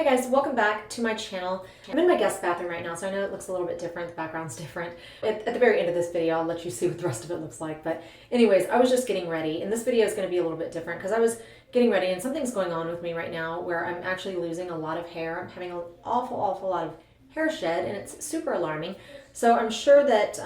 Hi guys, welcome back to my channel. I'm in my guest bathroom right now, so I know it looks a little bit different, the background's different. At the very end of this video, I'll let you see what the rest of it looks like. But anyways, I was just getting ready, and this video is going to be a little bit different because I was getting ready and something's going on with me right now where I'm actually losing a lot of hair. I'm having an awful lot of hair shed, and it's super alarming. So I'm sure that,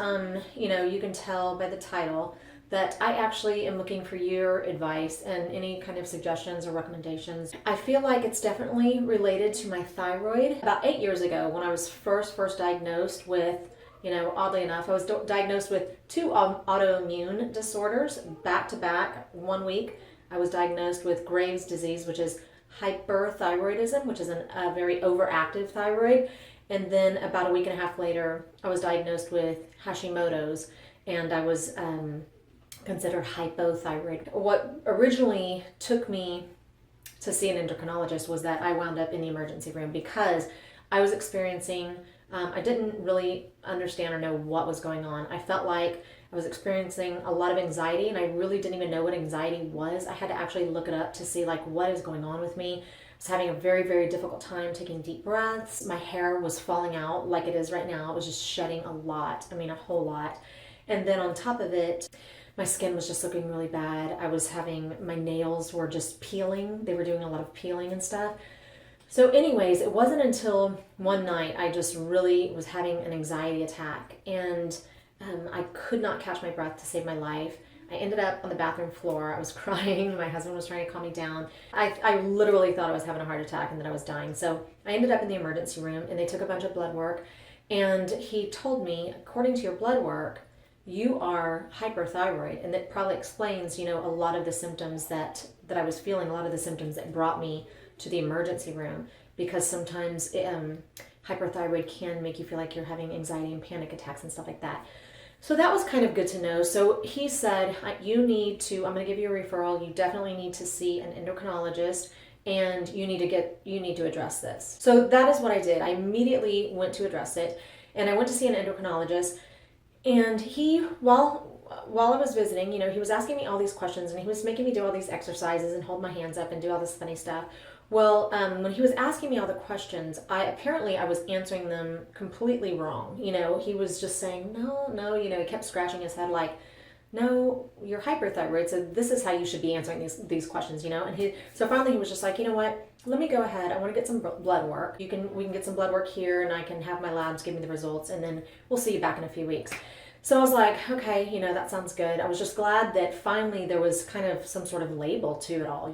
you can tell by the title that I actually am looking for your advice and any kind of suggestions or recommendations. I feel like it's definitely related to my thyroid. About 8 years ago, when I was first diagnosed with, oddly enough, I was diagnosed with two autoimmune disorders back to back 1 week. I was diagnosed with Graves' disease, which is hyperthyroidism, which is a very overactive thyroid. And then about a week and a half later, I was diagnosed with Hashimoto's, and I was considered hypothyroid. What originally took me to see an endocrinologist was that I wound up in the emergency room because I was experiencing, I didn't really understand or know what was going on. I felt like I was experiencing a lot of anxiety, and I really didn't even know what anxiety was. I had to actually look it up to see what is going on with me. I was having a very difficult time taking deep breaths. My hair was falling out like it is right now. It was just shedding a lot. I mean, a whole lot. And then on top of it, my skin was just looking really bad. I was having, my nails were just peeling. They were doing a lot of peeling and stuff. So anyways, it wasn't until one night I just really was having an anxiety attack, and I could not catch my breath to save my life. I ended up on the bathroom floor. I was crying. My husband was trying to calm me down. I literally thought I was having a heart attack and that I was dying. So I ended up in the emergency room, and they took a bunch of blood work, and he told me, according to your blood work, you are hyperthyroid, and that probably explains, a lot of the symptoms that I was feeling, a lot of the symptoms that brought me to the emergency room, because sometimes hyperthyroid can make you feel like you're having anxiety and panic attacks and stuff like that. So that was kind of good to know. So he said, I'm going to give you a referral. You definitely need to see an endocrinologist, and you need to address this. So that is what I did. I immediately went to address it, and I went to see an endocrinologist. And he, while I was visiting, he was asking me all these questions, and he was making me do all these exercises and hold my hands up and do all this funny stuff. Well, when he was asking me all the questions, I was answering them completely wrong. He was just saying, no, he kept scratching his head like, no, you're hyperthyroid, so this is how you should be answering these questions, And so finally he was just like, you know what? Let me go ahead. I want to get some blood work. We can get some blood work here, and I can have my labs give me the results, and then we'll see you back in a few weeks. So I was like, okay, that sounds good. I was just glad that finally there was kind of some sort of label to it all,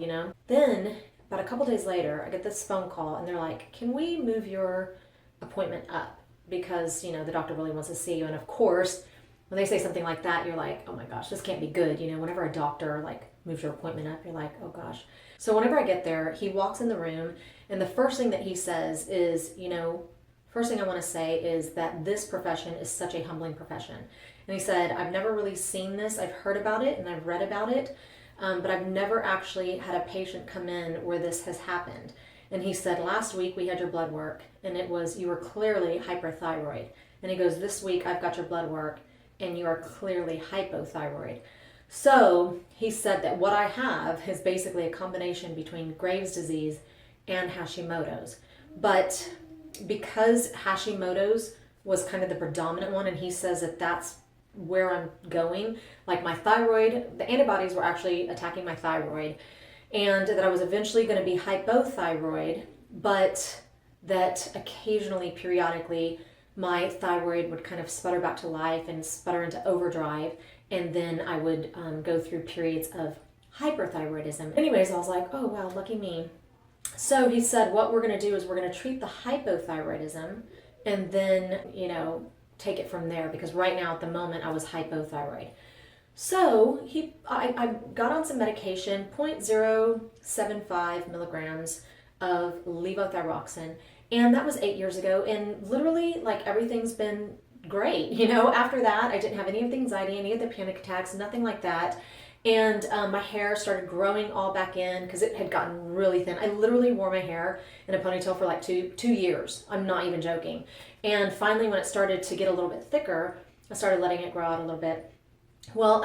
Then about a couple days later, I get this phone call, and they're like, can we move your appointment up? Because, the doctor really wants to see you. And of course, when they say something like that, you're like, oh my gosh, this can't be good. Whenever a doctor moves your appointment up, you're like, oh gosh. So whenever I get there, he walks in the room, and the first thing that he says is, first thing I want to say is that this profession is such a humbling profession. And he said, I've never really seen this. I've heard about it and I've read about it, but I've never actually had a patient come in where this has happened. And he said, last week we had your blood work, and you were clearly hyperthyroid. And he goes, this week I've got your blood work, and you are clearly hypothyroid. So he said that what I have is basically a combination between Graves' disease and Hashimoto's. But because Hashimoto's was kind of the predominant one, and he says that that's where I'm going, my thyroid, the antibodies were actually attacking my thyroid, and that I was eventually going to be hypothyroid, but that occasionally, periodically, my thyroid would kind of sputter back to life and sputter into overdrive, and then I would go through periods of hyperthyroidism. Anyways, I was like, oh wow, lucky me. So he said, what we're going to do is we're going to treat the hypothyroidism, and then, take it from there, because right now at the moment I was hypothyroid. So I got on some medication, 0.075 milligrams of levothyroxine, and that was 8 years ago, and literally everything's been great. After that I didn't have any of the anxiety, any of the panic attacks, nothing like that. And my hair started growing all back in because it had gotten really thin. I literally wore my hair in a ponytail for two years. I'm not even joking. And finally, when it started to get a little bit thicker, I started letting it grow out a little bit. Well,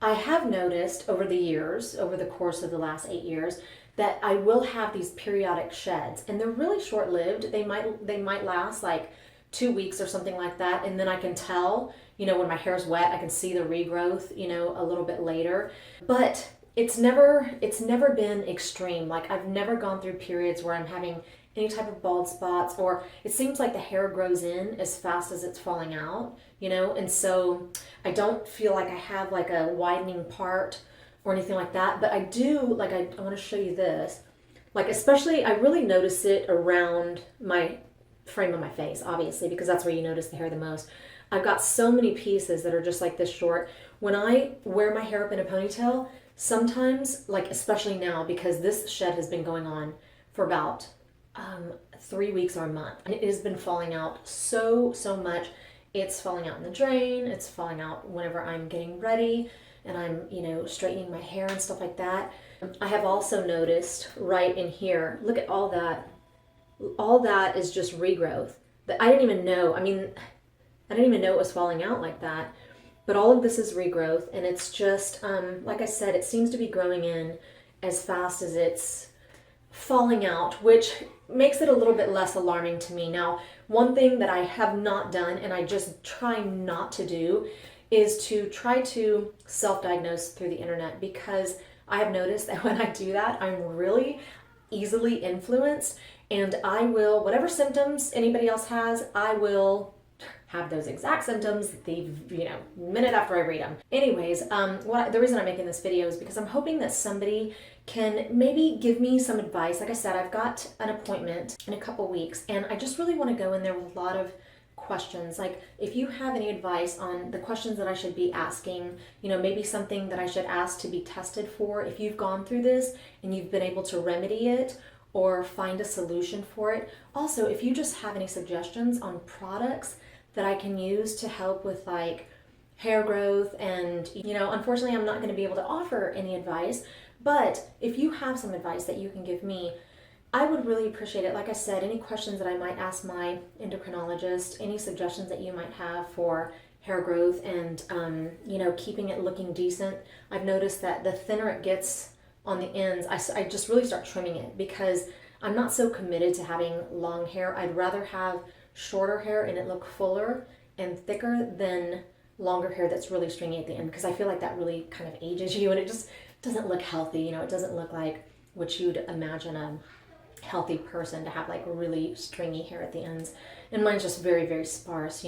I have noticed over the course of the last 8 years, that I will have these periodic sheds, and they're really short-lived. They might last like 2 weeks or something like that, and then I can tell, when my hair's wet, I can see the regrowth, a little bit later. But it's never been extreme. Like, I've never gone through periods where I'm having any type of bald spots, or it seems like the hair grows in as fast as it's falling out, and so I don't feel like I have like a widening part or anything like that. But I do, like, I want to show you this, like, especially I really notice it around my frame of my face, obviously, because that's where you notice the hair the most. I've got so many pieces that are just like this short. When I wear my hair up in a ponytail, sometimes, like, especially now, because this shed has been going on for about 3 weeks or a month, and it has been falling out so much. It's falling out in the drain, it's falling out whenever I'm getting ready and I'm straightening my hair and stuff like that. I have also noticed right in here, look at all that is just regrowth that I didn't even know. I didn't even know it was falling out like that, but all of this is regrowth, and it's just like I said, it seems to be growing in as fast as it's falling out, which makes it a little bit less alarming to me. Now, one thing that I have not done, and I just try not to do, is to try to self-diagnose through the internet, because I have noticed that when I do that, I'm really easily influenced, and I will, whatever symptoms anybody else has, I will have those exact symptoms the minute after I read them. Anyways, the reason I'm making this video is because I'm hoping that somebody can maybe give me some advice. Like I said, I've got an appointment in a couple weeks, and I just really want to go in there with a lot of questions. Like, if you have any advice on the questions that I should be asking, maybe something that I should ask to be tested for, if you've gone through this and you've been able to remedy it or find a solution for it. Also, if you just have any suggestions on products that I can use to help with like hair growth, and unfortunately I'm not going to be able to offer any advice, but if you have some advice that you can give me, I would really appreciate it. Like I said, any questions that I might ask my endocrinologist, any suggestions that you might have for hair growth and keeping it looking decent. I've noticed that the thinner it gets on the ends, I just really start trimming it, because I'm not so committed to having long hair. I'd rather have shorter hair and it look fuller and thicker than longer hair that's really stringy at the end, because I feel like that really kind of ages you, and it just doesn't look healthy. It doesn't look like what you'd imagine a healthy person to have, like really stringy hair at the ends, and mine's just very, very sparse.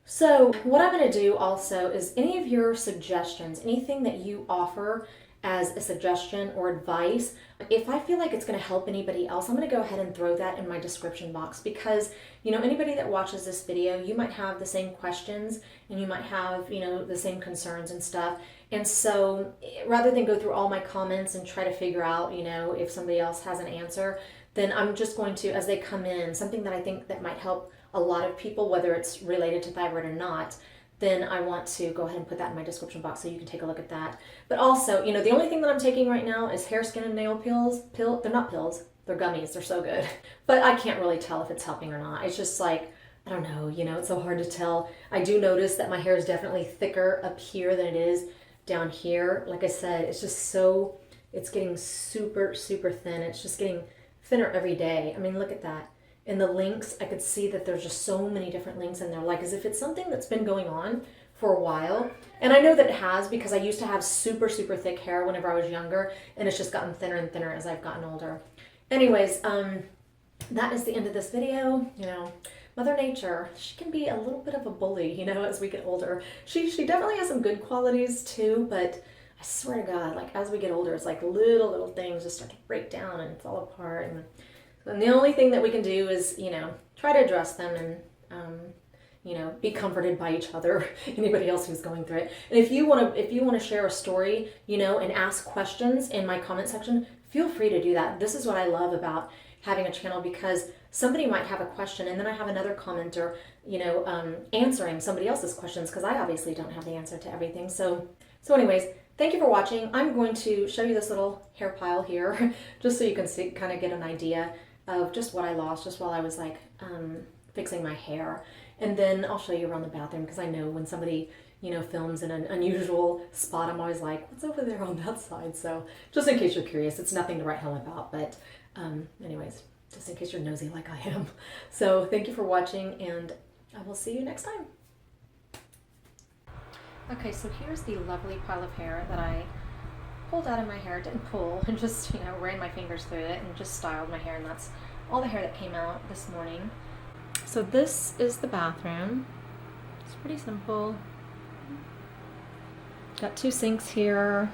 So what I'm going to do also is any of your suggestions, anything that you offer as a suggestion or advice, if I feel like it's going to help anybody else, I'm going to go ahead and throw that in my description box, because anybody that watches this video, you might have the same questions and you might have the same concerns and stuff. And so rather than go through all my comments and try to figure out if somebody else has an answer, then I'm just going to, as they come in, something that I think that might help a lot of people, whether it's related to thyroid or not, then I want to go ahead and put that in my description box so you can take a look at that. But also, the only thing that I'm taking right now is hair, skin, and nail pills. They're not pills, they're gummies. They're so good. But I can't really tell if it's helping or not. It's just like, I don't know, it's so hard to tell. I do notice that my hair is definitely thicker up here than it is down here. Like I said, it's just it's getting super, super thin. It's just getting thinner every day. Look at that. In the links, I could see that there's just so many different links in there, like as if it's something that's been going on for a while. And I know that it has, because I used to have super, super thick hair whenever I was younger, and it's just gotten thinner and thinner as I've gotten older. Anyways, that is the end of this video. Mother Nature, she can be a little bit of a bully, as we get older. She definitely has some good qualities too, but I swear to God, like as we get older, it's like little things just start to break down and fall apart. And the only thing that we can do is, try to address them and, be comforted by each other, anybody else who's going through it. And if you want to share a story, and ask questions in my comment section, feel free to do that. This is what I love about having a channel, because somebody might have a question and then I have another commenter, answering somebody else's questions, because I obviously don't have the answer to everything. So anyways, thank you for watching. I'm going to show you this little hair pile here, just so you can see, kind of get an idea of just what I lost just while I was like fixing my hair. And then I'll show you around the bathroom, because I know when somebody films in an unusual spot, I'm always like, what's over there on that side? So just in case you're curious, it's nothing to write home about, but anyways, just in case you're nosy like I am. So thank you for watching, and I will see you next time. Okay, so here's the lovely pile of hair that I pulled out of my hair. Didn't pull, and just, ran my fingers through it and just styled my hair, and that's all the hair that came out this morning. So this is the bathroom. It's pretty simple. Got 2 sinks here.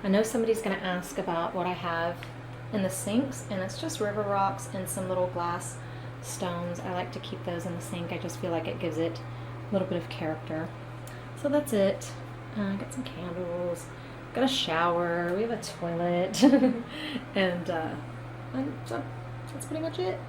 I know somebody's going to ask about what I have in the sinks, and it's just river rocks and some little glass stones. I like to keep those in the sink. I just feel like it gives it a little bit of character. So that's it. Got some candles. Got a shower. We have a toilet. and so that's pretty much it.